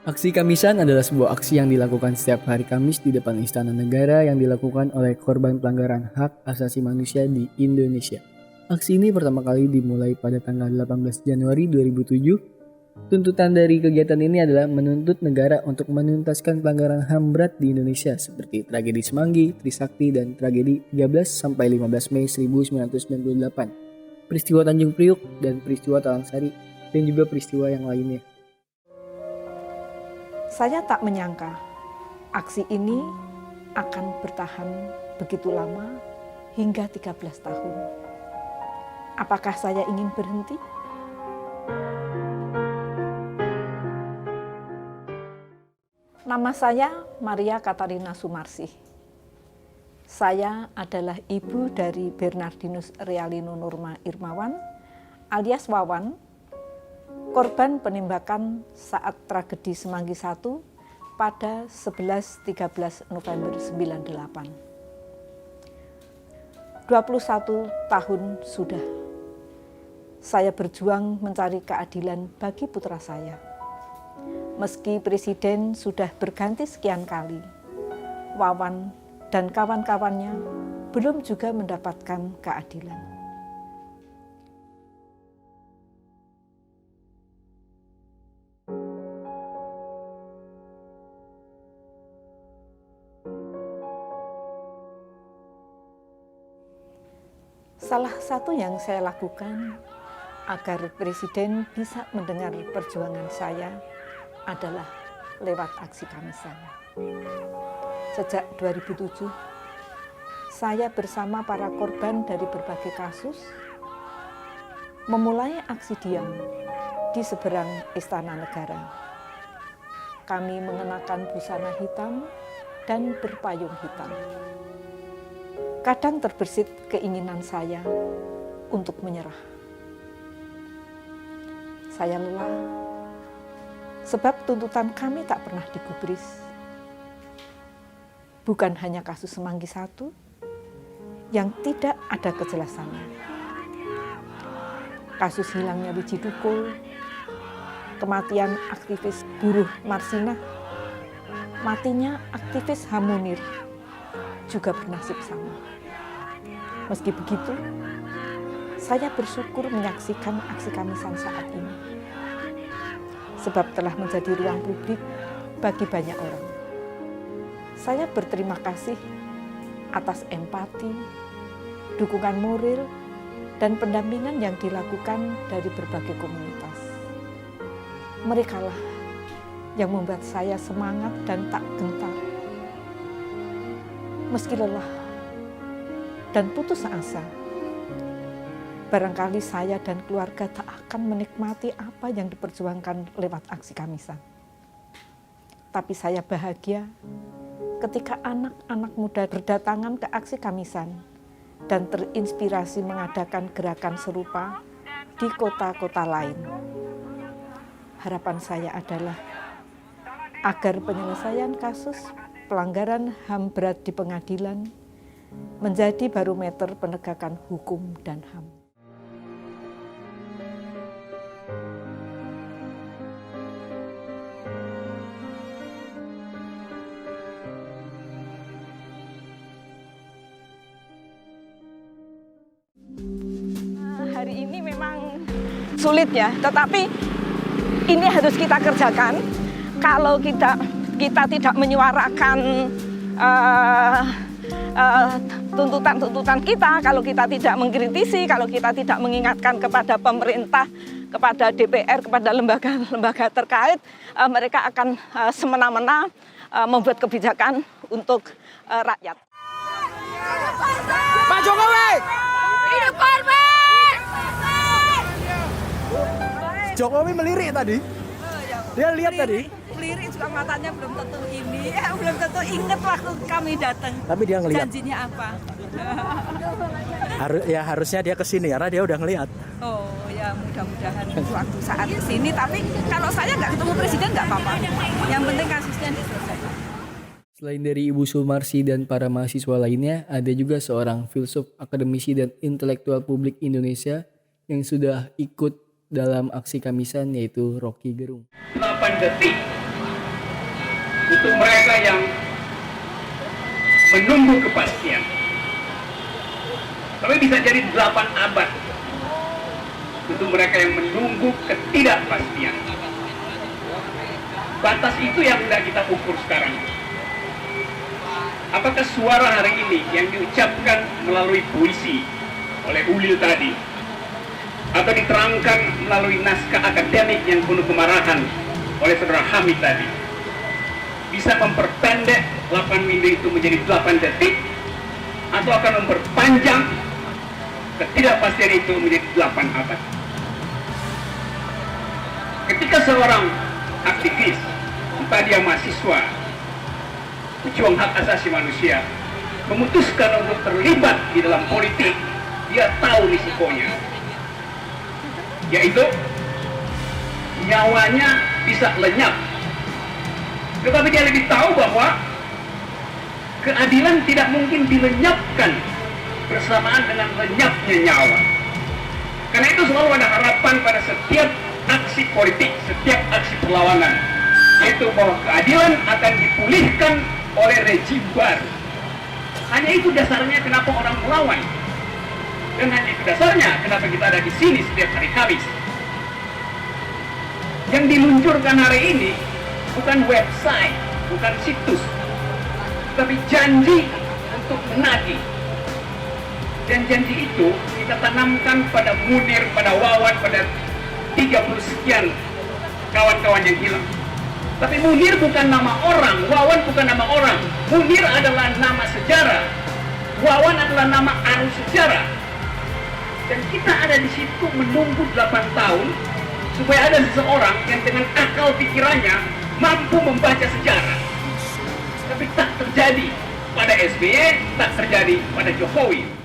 Aksi Kamisan adalah sebuah aksi yang dilakukan setiap hari Kamis di depan Istana Negara yang dilakukan oleh korban pelanggaran hak asasi manusia di Indonesia. Aksi ini pertama kali dimulai pada tanggal 18 Januari 2007. Tuntutan dari kegiatan ini adalah menuntut negara untuk menuntaskan pelanggaran HAM berat di Indonesia seperti tragedi Semanggi, Trisakti, dan tragedi 13-15 Mei 1998, peristiwa Tanjung Priuk, dan peristiwa Talang Sari, dan juga peristiwa yang lainnya. Saya tak menyangka aksi ini akan bertahan begitu lama hingga 13 tahun. Apakah saya ingin berhenti? Nama saya Maria Katarina Sumarsih. Saya adalah ibu dari Bernardinus Realino Norma Irmawan alias Wawan, korban penembakan saat tragedi Semanggi I pada 11-13 November 98. 21 tahun sudah saya berjuang mencari keadilan bagi putra saya. Meski presiden sudah berganti sekian kali, Wawan dan kawan-kawannya belum juga mendapatkan keadilan. Salah satu yang saya lakukan agar presiden bisa mendengar perjuangan saya adalah lewat aksi Kamisan. Sejak 2007, saya bersama para korban dari berbagai kasus memulai aksi diam di seberang Istana Negara. Kami mengenakan busana hitam dan berpayung hitam. Kadang terbersit keinginan saya untuk menyerah. Saya lelah, sebab tuntutan kami tak pernah digubris. Bukan hanya kasus Semanggi I yang tidak ada kejelasannya. Kasus hilangnya Wiji Dukul, kematian aktivis buruh Marsina, matinya aktivis HAM Munir juga bernasib sama. Meski begitu, saya bersyukur menyaksikan aksi Kamisan saat ini. Sebab telah menjadi ruang publik bagi banyak orang. Saya berterima kasih atas empati, dukungan moral, dan pendampingan yang dilakukan dari berbagai komunitas. Merekalah yang membuat saya semangat dan tak gentar. Meski lelah dan putus asa, barangkali saya dan keluarga tak akan menikmati apa yang diperjuangkan lewat aksi Kamisan. Tapi saya bahagia ketika anak-anak muda berdatangan ke aksi Kamisan dan terinspirasi mengadakan gerakan serupa di kota-kota lain. Harapan saya adalah agar penyelesaian kasus pelanggaran HAM berat di pengadilan menjadi barometer penegakan hukum dan HAM. Hari ini memang sulit ya, tetapi ini harus kita kerjakan. Kalau kita tidak menyuarakan tuntutan-tuntutan kita, kalau kita tidak mengkritisi, kalau kita tidak mengingatkan kepada pemerintah, kepada DPR, kepada lembaga-lembaga terkait, mereka akan semena-mena membuat kebijakan untuk rakyat. Pak Jokowi! Hidup korban! Jokowi melirik tadi. Dia lihat tadi. Melirik juga matanya belum tentu ini, belum tentu inget waktu kami datang. Tapi dia ngelihat. Janjinya apa? Harusnya dia kesini karena dia udah ngelihat. Oh ya, mudah-mudahan suatu saat kesini. Tapi kalau saya nggak ketemu presiden nggak apa-apa. Yang penting kasusnya diselesaikan. Selain dari Ibu Sumarsi dan para mahasiswa lainnya, ada juga seorang filsuf, akademisi, dan intelektual publik Indonesia yang sudah ikut dalam aksi Kamisan, yaitu Rocky Gerung. 8 detik untuk mereka yang menunggu kepastian. Tapi bisa jadi 8 abad untuk mereka yang menunggu ketidakpastian. Batas itu yang tidak kita ukur sekarang. Apakah suara hari ini yang diucapkan melalui puisi oleh Ulil tadi, atau diterangkan melalui naskah akademik yang penuh kemarahan oleh saudara Hamid tadi, bisa memperpendek 8 minggu itu menjadi 8 detik, atau akan memperpanjang ketidakpastian itu menjadi 8 abad. Ketika seorang aktivis, entah dia mahasiswa, pejuang hak asasi manusia, memutuskan untuk terlibat di dalam politik, dia tahu risikonya, yaitu nyawanya bisa lenyap. Tetapi dia lebih tahu bahwa keadilan tidak mungkin dilenyapkan bersamaan dengan lenyapnya nyawa. Karena itu selalu ada harapan pada setiap aksi politik, setiap aksi perlawanan, yaitu bahwa keadilan akan dipulihkan oleh rejim baru. Hanya itu dasarnya kenapa orang melawan, dan hanya itu dasarnya kenapa kita ada di sini setiap hari Kamis. Yang diluncurkan hari ini bukan website, bukan situs, tapi janji untuk menagih. Dan janji itu kita tanamkan pada Munir, pada Wawan, pada 30 sekian kawan-kawan yang hilang. Tapi Munir bukan nama orang, Wawan bukan nama orang. Munir adalah nama sejarah, Wawan adalah nama arus sejarah. Dan kita ada di situ menunggu 8 tahun supaya ada seseorang yang dengan akal pikirannya mampu membaca sejarah. Tapi tak terjadi pada SBY, tak terjadi pada Jokowi.